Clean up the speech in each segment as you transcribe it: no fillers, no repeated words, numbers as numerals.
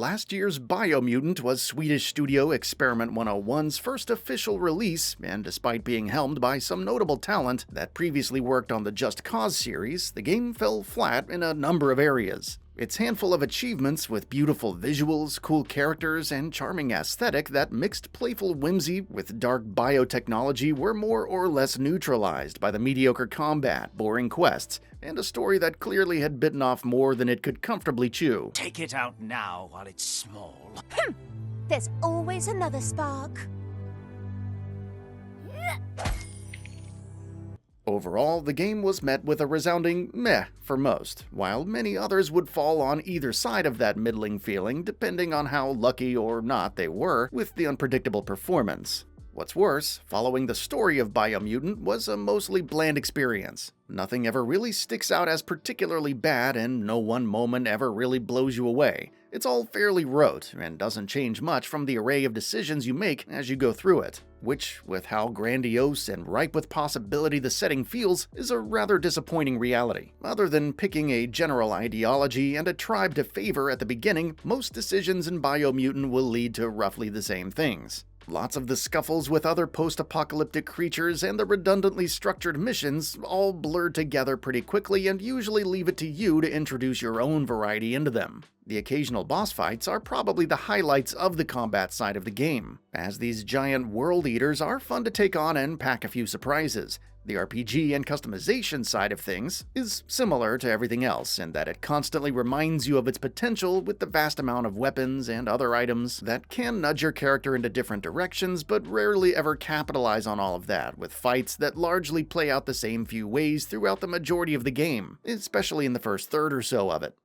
last year's Biomutant was Swedish studio Experiment 101's first official release, and despite being helmed by some notable talent that previously worked on the Just Cause series, the game fell flat in a number of areas. Its handful of achievements with beautiful visuals, cool characters, and charming aesthetic that mixed playful whimsy with dark biotechnology were more or less neutralized by the mediocre combat, boring quests, and a story that clearly had bitten off more than it could comfortably chew. Take it out now while it's small. There's always another spark. Overall, the game was met with a resounding meh for most, while many others would fall on either side of that middling feeling depending on how lucky or not they were with the unpredictable performance. What's worse, following the story of Biomutant was a mostly bland experience. Nothing ever really sticks out as particularly bad, and no one moment ever really blows you away. It's all fairly rote, and doesn't change much from the array of decisions you make as you go through it, which, with how grandiose and ripe with possibility the setting feels, is a rather disappointing reality. Other than picking a general ideology and a tribe to favor at the beginning, most decisions in Biomutant will lead to roughly the same things. Lots of the scuffles with other post-apocalyptic creatures and the redundantly structured missions all blur together pretty quickly and usually leave it to you to introduce your own variety into them. The occasional boss fights are probably the highlights of the combat side of the game, as these giant world eaters are fun to take on and pack a few surprises. The RPG and customization side of things is similar to everything else in that it constantly reminds you of its potential with the vast amount of weapons and other items that can nudge your character into different directions but rarely ever capitalize on all of that, with fights that largely play out the same few ways throughout the majority of the game, especially in the first third or so of it.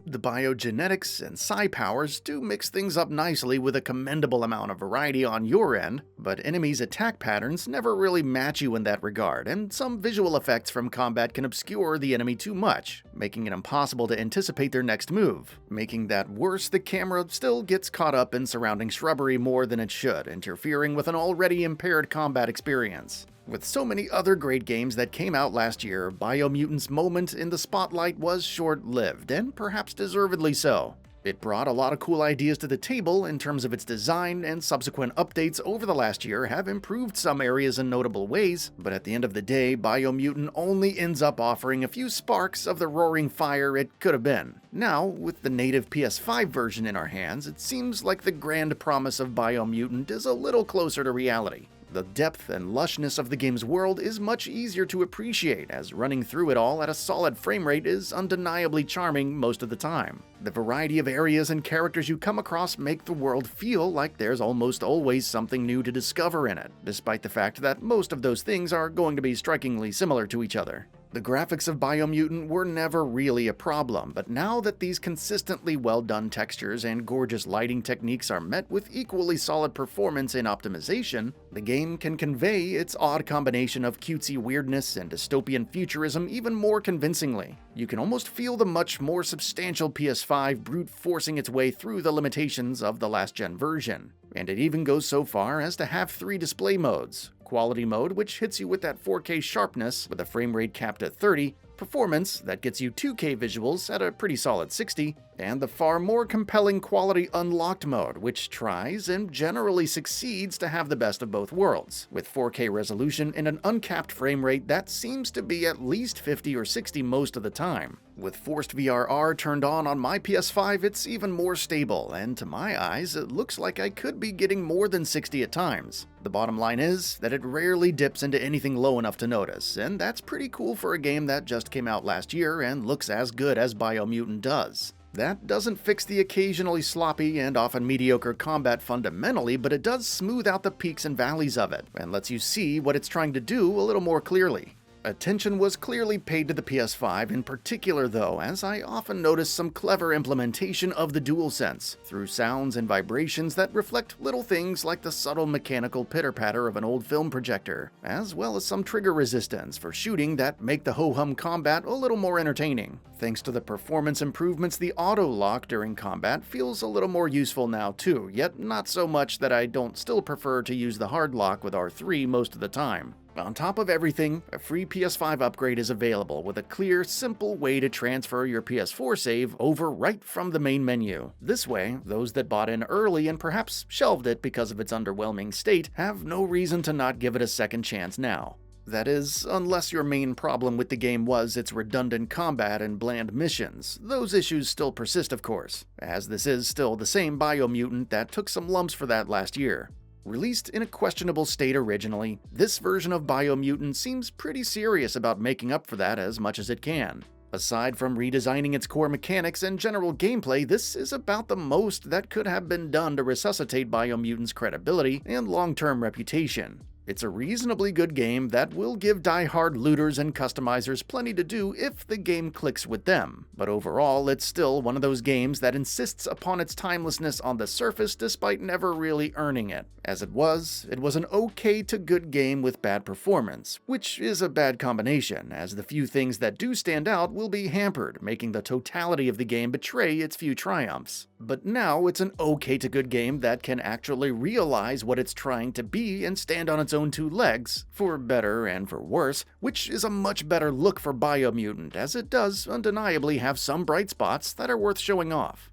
The biogenetics and psi powers do mix things up nicely with a commendable amount of variety on your end, but enemies' attack patterns never really match you in that regard, and some visual effects from combat can obscure the enemy too much, making it impossible to anticipate their next move. Making that worse, the camera still gets caught up in surrounding shrubbery more than it should, interfering with an already impaired combat experience. With so many other great games that came out last year, Biomutant's moment in the spotlight was short-lived, and perhaps deservedly so. It brought a lot of cool ideas to the table in terms of its design, and subsequent updates over the last year have improved some areas in notable ways, but at the end of the day, Biomutant only ends up offering a few sparks of the roaring fire it could have been. Now, with the native PS5 version in our hands, it seems like the grand promise of Biomutant is a little closer to reality. The depth and lushness of the game's world is much easier to appreciate, as running through it all at a solid frame rate is undeniably charming most of the time. The variety of areas and characters you come across make the world feel like there's almost always something new to discover in it, despite the fact that most of those things are going to be strikingly similar to each other. The graphics of Biomutant were never really a problem, but now that these consistently well-done textures and gorgeous lighting techniques are met with equally solid performance and optimization, the game can convey its odd combination of cutesy weirdness and dystopian futurism even more convincingly. You can almost feel the much more substantial PS5 brute forcing its way through the limitations of the last-gen version. And it even goes so far as to have 3 display modes. Quality mode, which hits you with that 4K sharpness with a frame rate capped at 30, performance that gets you 2K visuals at a pretty solid 60, and the far more compelling quality unlocked mode, which tries and generally succeeds to have the best of both worlds, with 4K resolution and an uncapped frame rate that seems to be at least 50 or 60 most of the time. With forced VRR turned on my PS5, it's even more stable, and to my eyes, it looks like I could be getting more than 60 at times. The bottom line is that it rarely dips into anything low enough to notice, and that's pretty cool for a game that just came out last year and looks as good as Biomutant does. That doesn't fix the occasionally sloppy and often mediocre combat fundamentally, but it does smooth out the peaks and valleys of it, and lets you see what it's trying to do a little more clearly. Attention was clearly paid to the PS5 in particular though, as I often noticed some clever implementation of the DualSense, through sounds and vibrations that reflect little things like the subtle mechanical pitter-patter of an old film projector, as well as some trigger resistance for shooting that make the ho-hum combat a little more entertaining. Thanks to the performance improvements, the auto-lock during combat feels a little more useful now too, yet not so much that I don't still prefer to use the hard lock with R3 most of the time. On top of everything, a free PS5 upgrade is available with a clear, simple way to transfer your PS4 save over right from the main menu. This way, those that bought in early and perhaps shelved it because of its underwhelming state have no reason to not give it a second chance now. That is, unless your main problem with the game was its redundant combat and bland missions. Those issues still persist, of course, as this is still the same BIOMUTANT that took some lumps for that last year. Released in a questionable state originally, this version of BIOMUTANT seems pretty serious about making up for that as much as it can. Aside from redesigning its core mechanics and general gameplay, this is about the most that could have been done to resuscitate BIOMUTANT's credibility and long-term reputation. It's a reasonably good game that will give die-hard looters and customizers plenty to do if the game clicks with them, but overall it's still one of those games that insists upon its timelessness on the surface despite never really earning it. As it was an okay to good game with bad performance, which is a bad combination, as the few things that do stand out will be hampered, making the totality of the game betray its few triumphs. But now it's an okay to good game that can actually realize what it's trying to be and stand on its own two legs, for better and for worse, which is a much better look for BIOMUTANT, as it does undeniably have some bright spots that are worth showing off.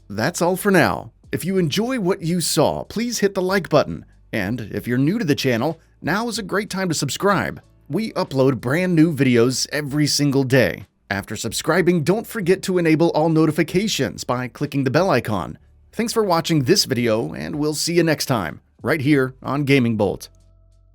That's all for now. If you enjoy what you saw, please hit the like button, and if you're new to the channel, now is a great time to subscribe. We upload brand new videos every single day. After subscribing, don't forget to enable all notifications by clicking the bell icon. Thanks for watching this video, and we'll see you next time, right here on GamingBolt.